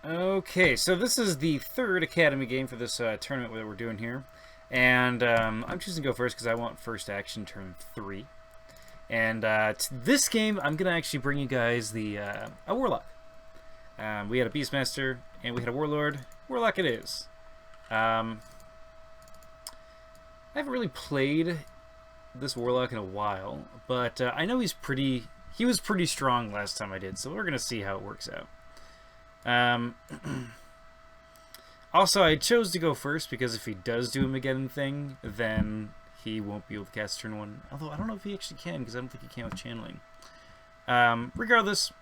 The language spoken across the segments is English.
Okay, so this is the third Academy game for this tournament that we're doing here. And I'm choosing to go first because I want first action turn 3. And this game, I'm going to actually bring you guys the a Warlock. We had a Beastmaster, and we had a Warlord. Warlock it is. I haven't really played this Warlock in a while, but I know he was pretty strong last time I did, so we're going to see how it works out. Also, I chose to go first because if he does do a Mageddon thing, then he won't be able to cast turn 1. Although, I don't know if he actually can, because I don't think he can with channeling. Regardless,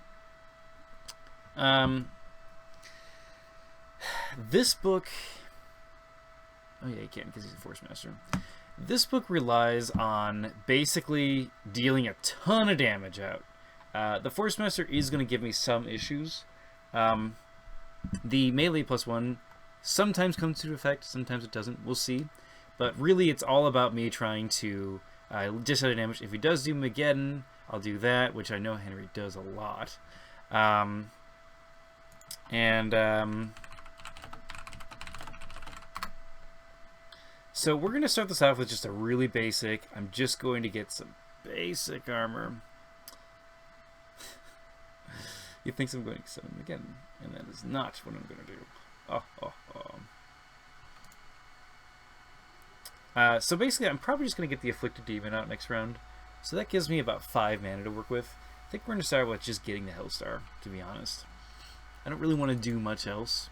this book... Oh yeah, he can, because he's a Force Master. This book relies on basically dealing a ton of damage out. The Force Master is going to give me some issues. The melee +1 sometimes comes to effect, sometimes it doesn't. We'll see. But really, it's all about me trying to dish out damage. If he does do Mageddon, I'll do that, which I know Henry does a lot. So we're going to start this off with just a really basic. I'm just going to get some basic armor. He thinks I'm going to summon him again, and that is not what I'm going to do. So basically, I'm probably just going to get the Afflicted Demon out next round. So that gives me about 5 mana to work with. I think we're going to start with just getting the Hellstar, to be honest. I don't really want to do much else.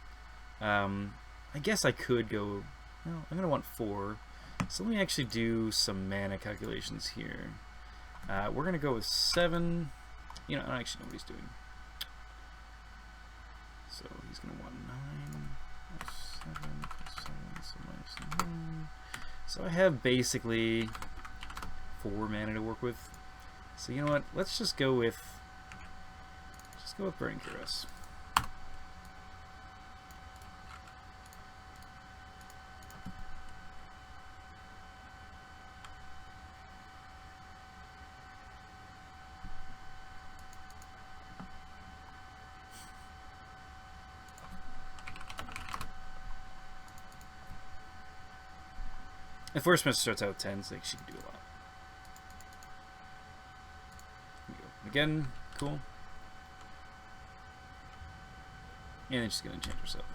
I guess I could go... No, I'm going to want 4. So let me actually do some mana calculations here. We're going to go with 7. You know, I don't actually know what he's doing. So he's going to want 9 plus 7 plus 7, so minus 9. So I have basically 4 mana to work with. So you know what? Let's just go with Burning Caress. If Force Master starts out with 10, so she can do a lot. Here we go. Again, cool. And then she's going to enchant herself.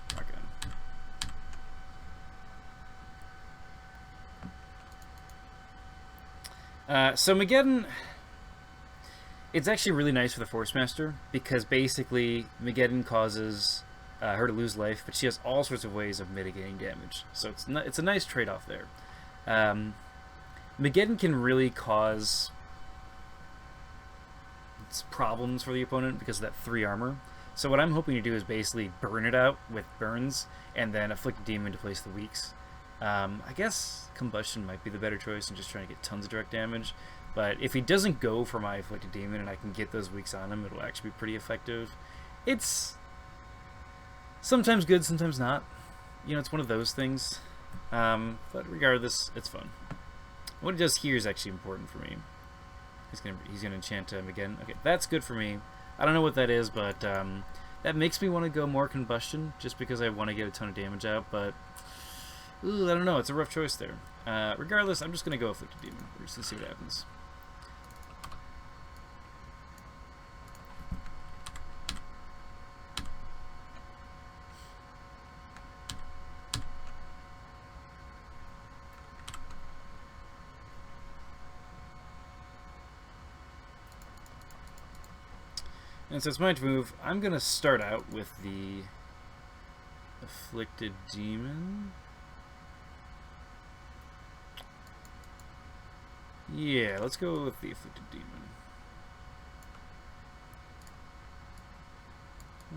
Arcane. So Mageddon, it's actually really nice for the Force Master because basically Mageddon causes her to lose life, but she has all sorts of ways of mitigating damage. So it's a nice trade-off there. Mageddon can really cause problems for the opponent because of that 3 armor. So what I'm hoping to do is basically burn it out with burns and then Afflicted Demon to place the weaks. I guess Combustion might be the better choice and just trying to get tons of direct damage. But if he doesn't go for my Afflicted Demon and I can get those weaks on him, it'll actually be pretty effective. It's sometimes good, sometimes not. You know, it's one of those things. But regardless, it's fun. What he does here is actually important for me. He's gonna enchant him again. Okay, that's good for me. I don't know what that is, but that makes me want to go more Combustion just because I want to get a ton of damage out. But I don't know. It's a rough choice there. Regardless, I'm just gonna go Afflicted Demon. We're just gonna see what happens. And so it's my move. I'm going to start out with the Afflicted Demon. Yeah, let's go with the Afflicted Demon.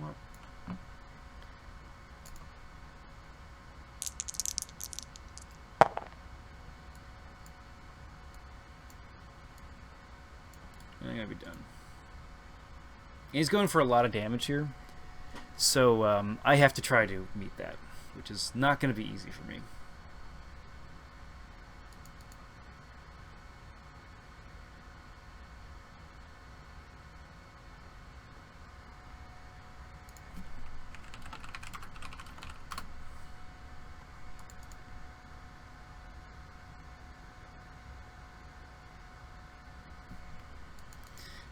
What? And I'm going to be done. He's going for a lot of damage here, so I have to try to meet that, which is not going to be easy for me.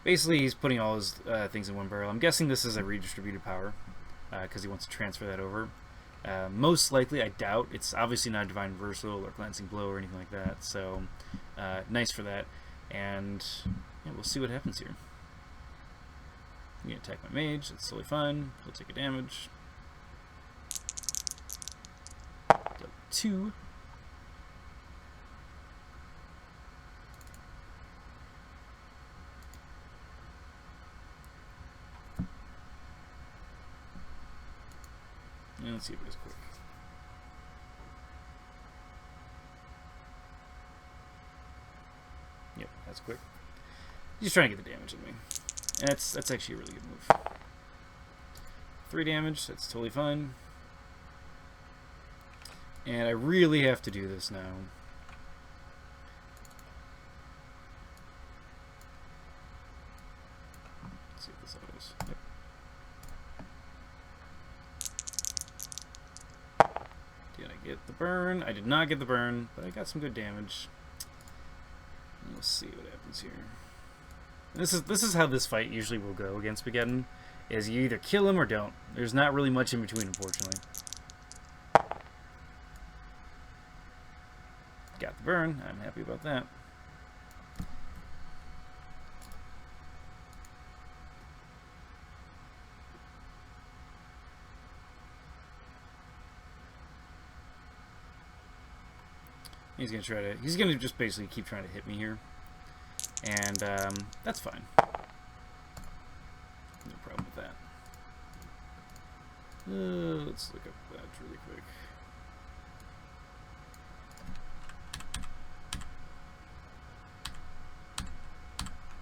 Basically, he's putting all his things in one barrel. I'm guessing this is a redistributed power because he wants to transfer that over. Most likely, I doubt. It's obviously not Divine Reversal or Glancing Blow or anything like that. So, nice for that. And yeah, we'll see what happens here. I'm going to attack my mage. That's totally fine. He'll take a damage. Deal 2. And let's see if it goes quick. Yep, that's quick. He's trying to get the damage in me. And that's actually a really good move. 3 damage, that's totally fine. And I really have to do this now. Let's see if this autos. Yep. Did I get the burn? I did not get the burn, but I got some good damage. We'll see what happens here. This is how this fight usually will go against Begeddon, is you either kill him or don't. There's not really much in between, unfortunately. Got the burn. I'm happy about that. He's gonna just basically keep trying to hit me here. And that's fine. No problem with that. Let's look up that really quick.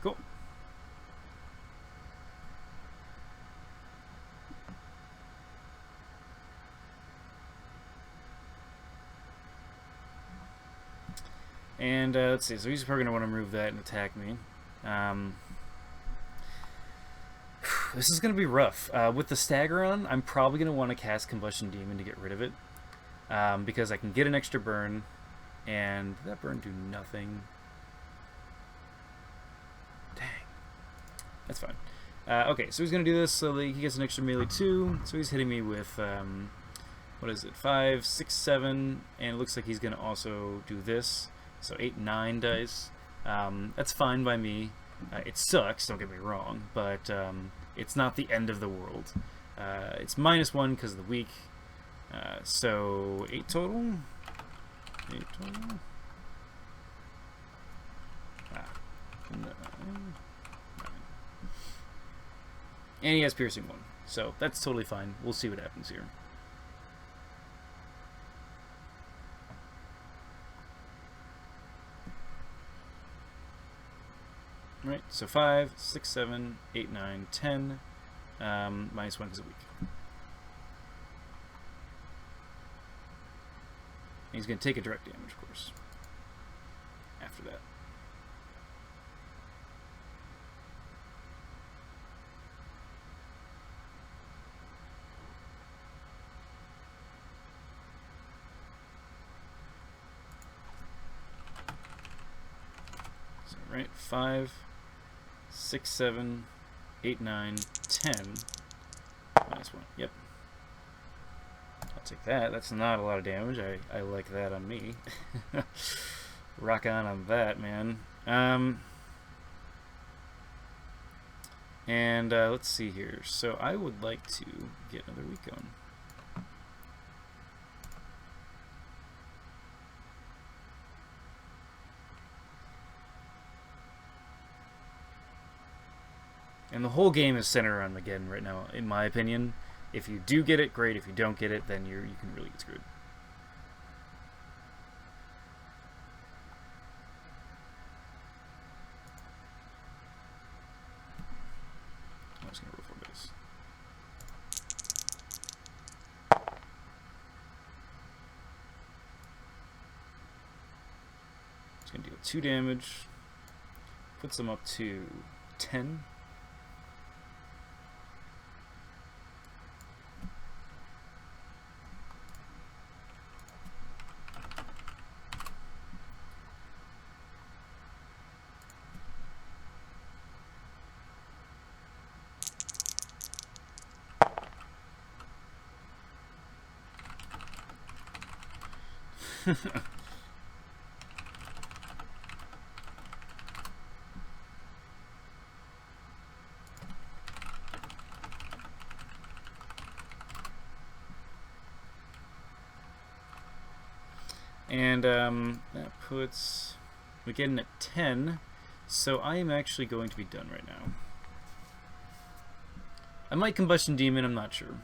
Cool. And let's see, so he's probably going to want to remove that and attack me. This is going to be rough. With the stagger on, I'm probably going to want to cast Combustion Demon to get rid of it. Because I can get an extra burn, and did that burn do nothing? Dang. That's fine. Okay, so he's going to do this so that he gets an extra melee 2. So he's hitting me with, what is it, 5, 6, 7, and it looks like he's going to also do this. So 8, 9 dice. That's fine by me. It sucks, don't get me wrong, but it's not the end of the world. It's -1 because of the weak. So 8 total. 8 total. Ah, 9. And he has piercing 1, so that's totally fine. We'll see what happens here. Right, so 5, 6, 7, 8, 9, 10, -1 because of weak. He's going to take a direct damage, of course, after that. So, right, 5, 6, 7, 8, 9, 10, -1. Yep. I'll take that. That's not a lot of damage. I like that on me. Rock on that, man. And let's see here. So I would like to get another weak going. And the whole game is centered around Mageddon right now, in my opinion. If you do get it, great. If you don't get it, then you can really get screwed. I'm just going to roll 4 base. It's going to deal 2 damage. Puts them up to 10. And that puts we get in at 10, so I am actually going to be done right now. I might Combustion Demon, I'm not sure.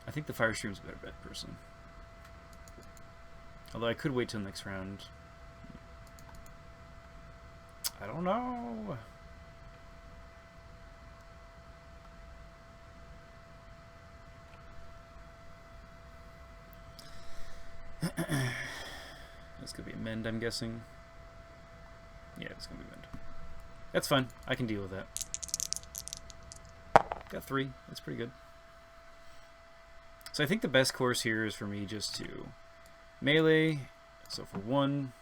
I think the Fire Stream's a better bet, personally. Although I could wait till next round. I don't know. That's gonna be a mend, I'm guessing. Yeah, it's gonna be mend. That's fine. I can deal with that. Got 3. That's pretty good. So I think the best course here is for me just to melee. So for 1.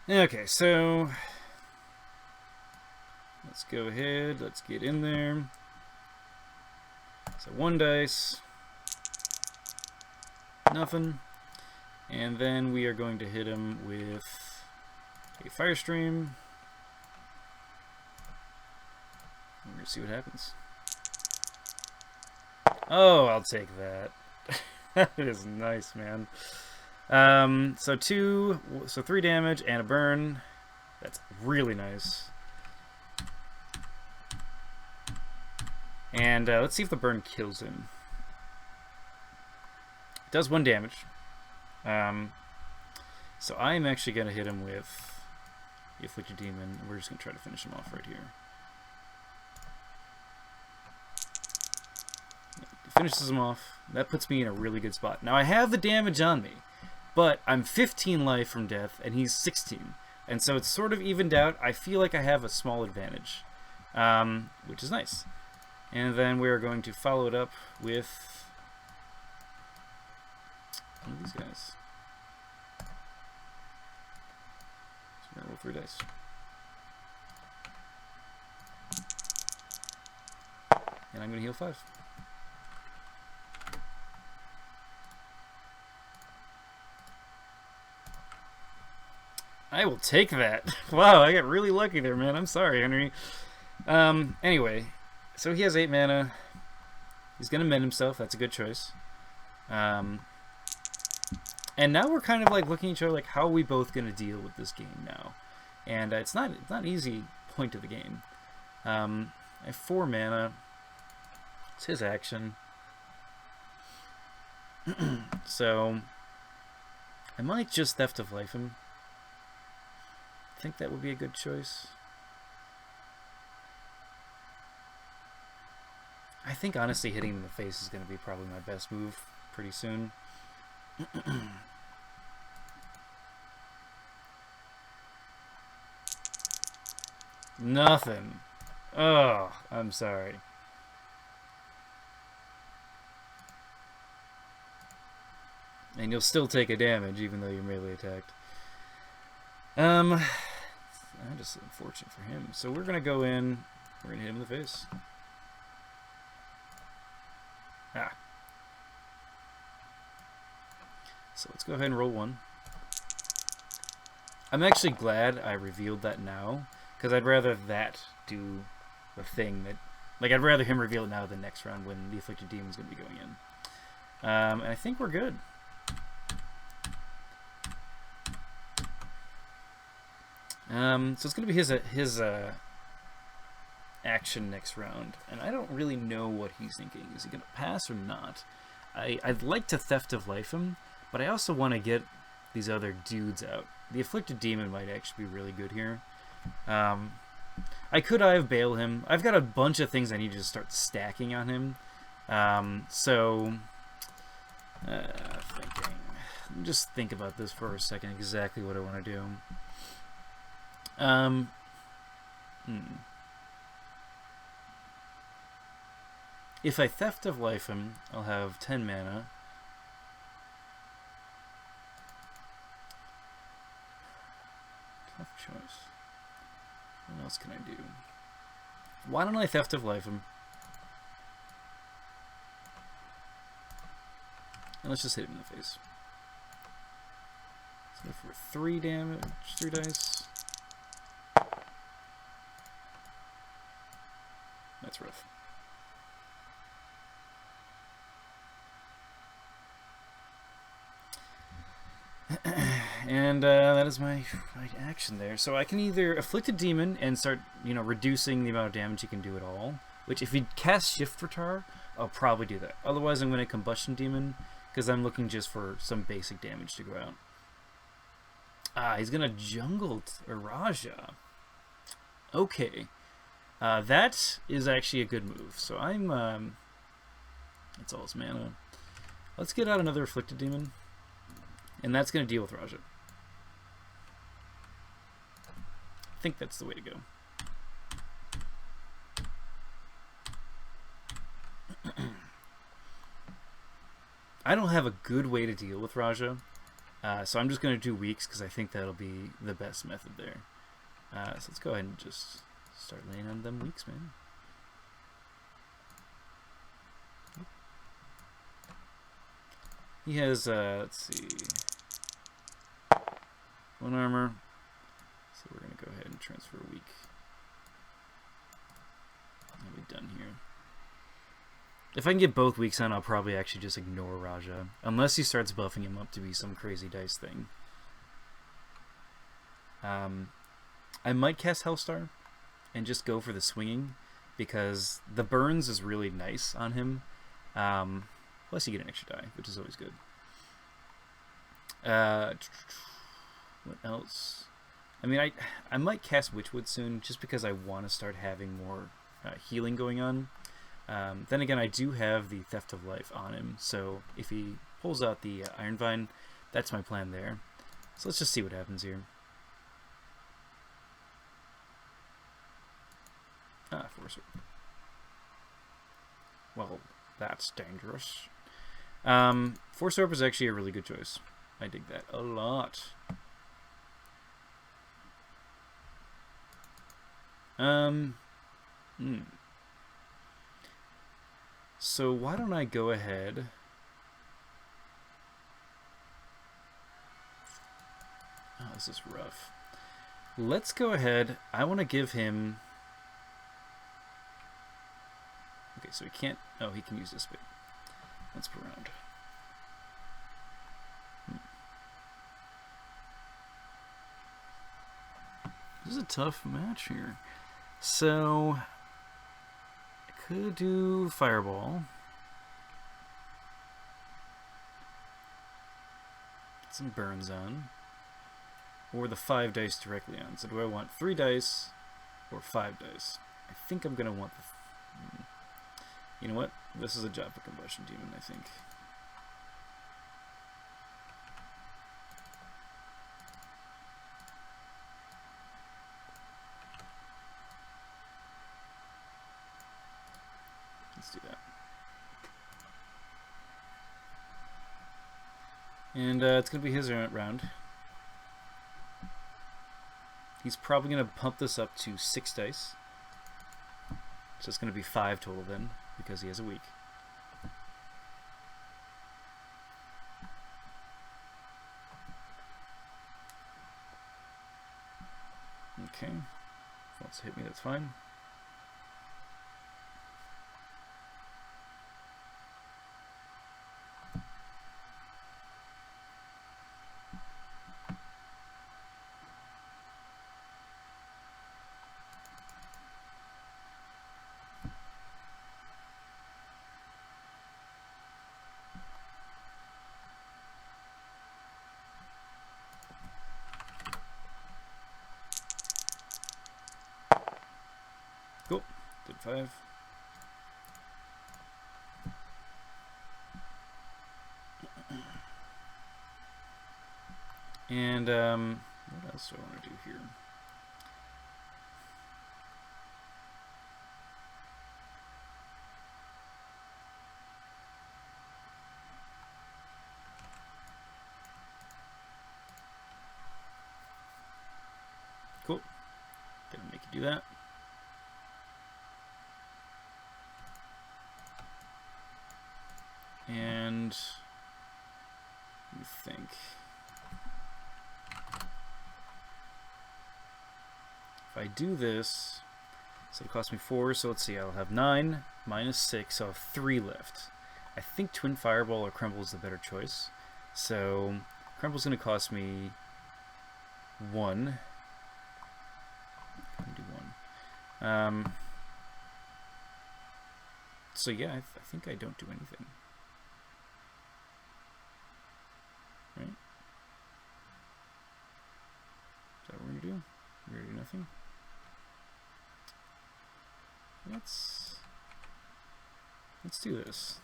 Okay, so let's go ahead, let's get in there. So 1 dice, nothing, and then we are going to hit him with a Fire Stream. We're going to see what happens. Oh, I'll take that. That is nice, man. So 3 damage and a burn. That's really nice. And let's see if the burn kills him. It does 1 damage. So I am actually going to hit him with the Afflicted Demon. We're just going to try to finish him off right here. Finishes him off. That puts me in a really good spot. Now I have the damage on me, but I'm 15 life from death, and he's 16. And so it's sort of evened out. I feel like I have a small advantage, which is nice. And then we're going to follow it up with one of these guys. So we're going to roll 3 dice. And I'm going to heal 5. I will take that. Wow, I got really lucky there, man. I'm sorry, Henry. Anyway, so he has 8 mana. He's going to mend himself. That's a good choice. And now we're kind of like looking at each other like, how are we both going to deal with this game now? And it's not an easy point of the game. I have 4 mana. It's his action. So I might just Theft of Life him. I think that would be a good choice. I think honestly hitting him in the face is going to be probably my best move pretty soon. Nothing. Oh, I'm sorry. And you'll still take a damage even though you're melee attacked. Just unfortunate for him. So we're gonna go in. We're gonna hit him in the face. Ah. So let's go ahead and roll 1. I'm actually glad I revealed that now, because I'd rather that do the thing that, like, I'd rather him reveal it now than next round when the Afflicted Demon's gonna be going in. And I think we're good. So it's going to be his action next round, and I don't really know what he's thinking. Is he going to pass or not? I'd like to Theft of Life him, but I also want to get these other dudes out. The Afflicted Demon might actually be really good here. I could bail him. I've got a bunch of things I need to start stacking on him. Thinking. Just think about this for a second, exactly what I want to do. If I Theft of Life him, I'll have 10 mana. Tough choice. What else can I do? Why don't I Theft of Life him? And let's just hit him in the face. Let's go for 3 damage, 3 dice. That's rough. And that is my action there. So I can either Afflicted Demon and start, reducing the amount of damage he can do at all. Which, if he casts Shift Retar, I'll probably do that. Otherwise, I'm going to Combustion Demon, because I'm looking just for some basic damage to go out. He's going to Jungle Raja. Okay. That is actually a good move. So I'm... that's all his mana. Let's get out another Afflicted Demon. And that's going to deal with Raja. I think that's the way to go. I don't have a good way to deal with Raja, so I'm just going to do weeks because I think that'll be the best method there. So let's go ahead and just start laying on them weeks, man. He has, let's see, 1 armor, so we're going to go ahead and transfer a week. I'll be done here. If I can get both weeks on, I'll probably actually just ignore Raja, unless he starts buffing him up to be some crazy dice thing. I might cast Hellstar and just go for the swinging, because the burns is really nice on him. Plus you get an extra die, which is always good. What else? I mean, I might cast Witchwood soon, just because I want to start having more healing going on. Then again, I do have the Theft of Life on him, so if he pulls out the Iron Vine, that's my plan there. So let's just see what happens here. Force Orb. Well, that's dangerous. Force Orb is actually a really good choice. I dig that a lot. So why don't I go ahead... Oh, this is rough. Let's go ahead. I want to give him... Okay, so he can't... Oh, he can use this bit. Once per round. This is a tough match here. So... I could do Fireball. Get some burns on. Or the 5 dice directly on. So do I want 3 dice or 5 dice? I think I'm going to want the... You know what? This is a job for Combustion Demon, I think. Let's do that. And it's going to be his round. He's probably going to pump this up to 6 dice. So it's going to be 5 total then, because he has a week. Okay. If he wants to hit me, that's fine. Did 5. And what else do I want to do here? Cool. Gonna make you do that. And let me think. If I do this, so it costs me 4, so let's see, I'll have 9 minus 6, so I'll have 3 left. I think Twin Fireball or Crumble is the better choice. So Crumble's going to cost me 1. I can do 1. So yeah, I think I don't do anything. Right? Is that what we're going to do? We're going to do nothing? Let's do this.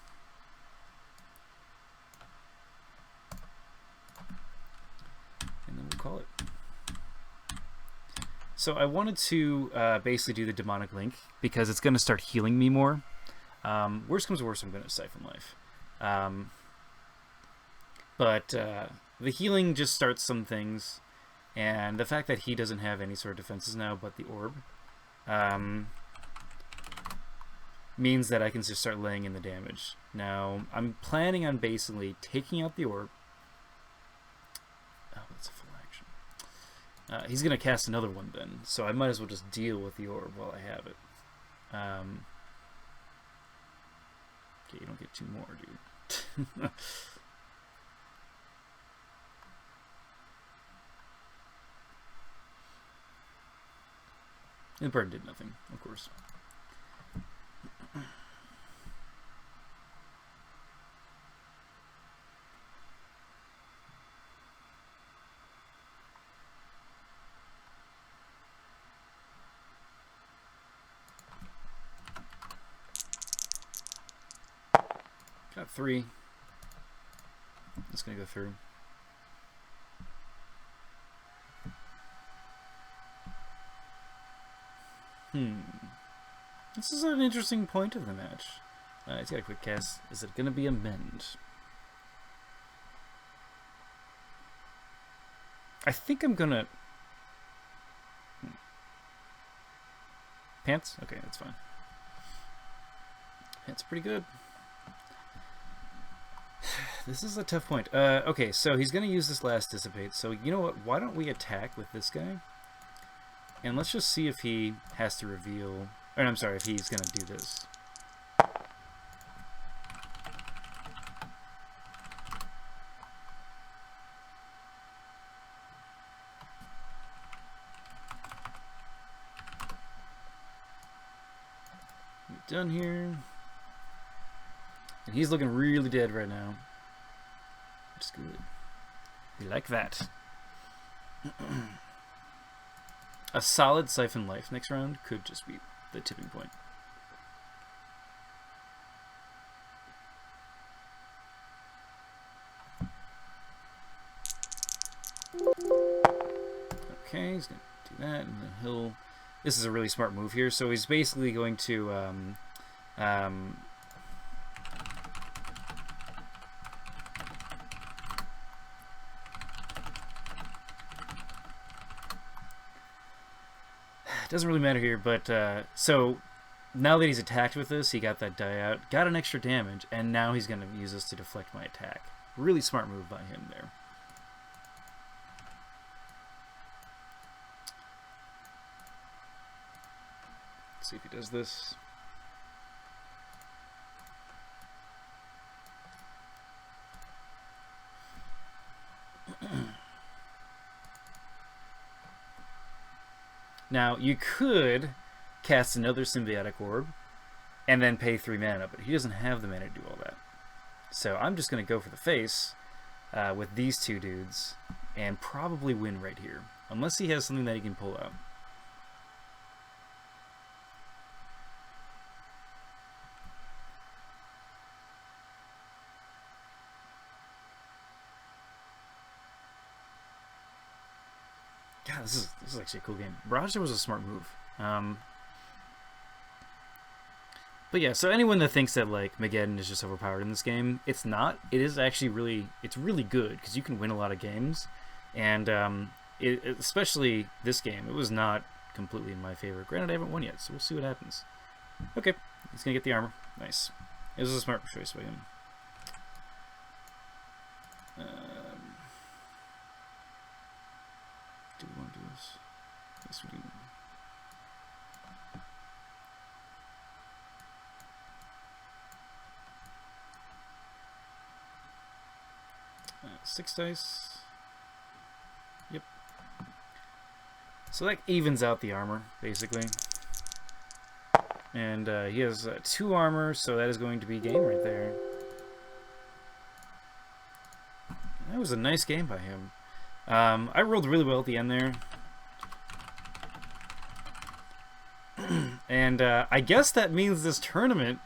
And then we'll call it. So I wanted to basically do the Demonic Link because it's going to start healing me more. Worst comes to worst, I'm going to Siphon Life. But the healing just starts some things, and the fact that he doesn't have any sort of defenses now but the orb means that I can just start laying in the damage. Now, I'm planning on basically taking out the orb. Oh, that's a full action. He's going to cast another one then, so I might as well just deal with the orb while I have it. Okay, you don't get 2 more, dude. The bird did nothing, of course. Got 3. It's gonna go through. This is an interesting point of the match. He's got a quick cast. Is it gonna be a mend? I think I'm gonna... Pants? Okay, that's fine. Pants pretty good. This is a tough point. Okay, so he's gonna use this last Dissipate. So you know what? Why don't we attack with this guy? And let's just see if he has to reveal... Or I'm sorry, if he's gonna do this. We're done here. And he's looking really dead right now. Which is good. We like that. A solid Siphon Life next round could just be the tipping point. Okay, he's going to do that, and then he'll... This is a really smart move here, so he's basically going to... doesn't really matter here, but so now that he's attacked with this, he got that die out, got an extra damage, and now he's going to use this to deflect my attack. Really smart move by him there. Let's see if he does this. Now, you could cast another Symbiotic Orb and then pay 3 mana, but he doesn't have the mana to do all that. So I'm just going to go for the face with these 2 dudes and probably win right here, unless he has something that he can pull out. God, this is actually a cool game. Barrage was a smart move. But yeah, so anyone that thinks that like Mageddon is just overpowered in this game, it's not. It is actually it's really good because you can win a lot of games, and especially this game, it was not completely in my favor. Granted, I haven't won yet, so we'll see what happens. Okay, he's gonna get the armor. Nice. It was a smart choice by him. Do we want to do this? Yes, we do. 6 dice. Yep. So that evens out the armor, basically. And he has 2 armor, so that is going to be game right there. That was a nice game by him. I rolled really well at the end there. And I guess that means this tournament,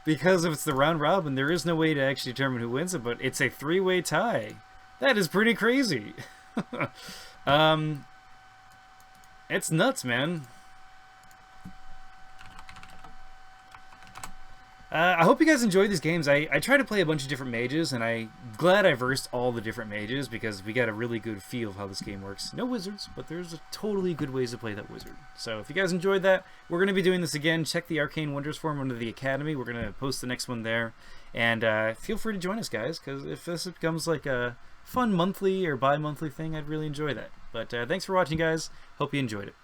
because if it's the round robin, there is no way to actually determine who wins it, but it's a 3-way tie. That is pretty crazy. It's nuts, man. I hope you guys enjoyed these games. I tried to play a bunch of different mages, and I'm glad I versed all the different mages because we got a really good feel of how this game works. No wizards, but there's a totally good ways to play that wizard. So if you guys enjoyed that, we're going to be doing this again. Check the Arcane Wonders forum under the Academy. We're going to post the next one there. And feel free to join us, guys, because if this becomes like a fun monthly or bi-monthly thing, I'd really enjoy that. But thanks for watching, guys. Hope you enjoyed it.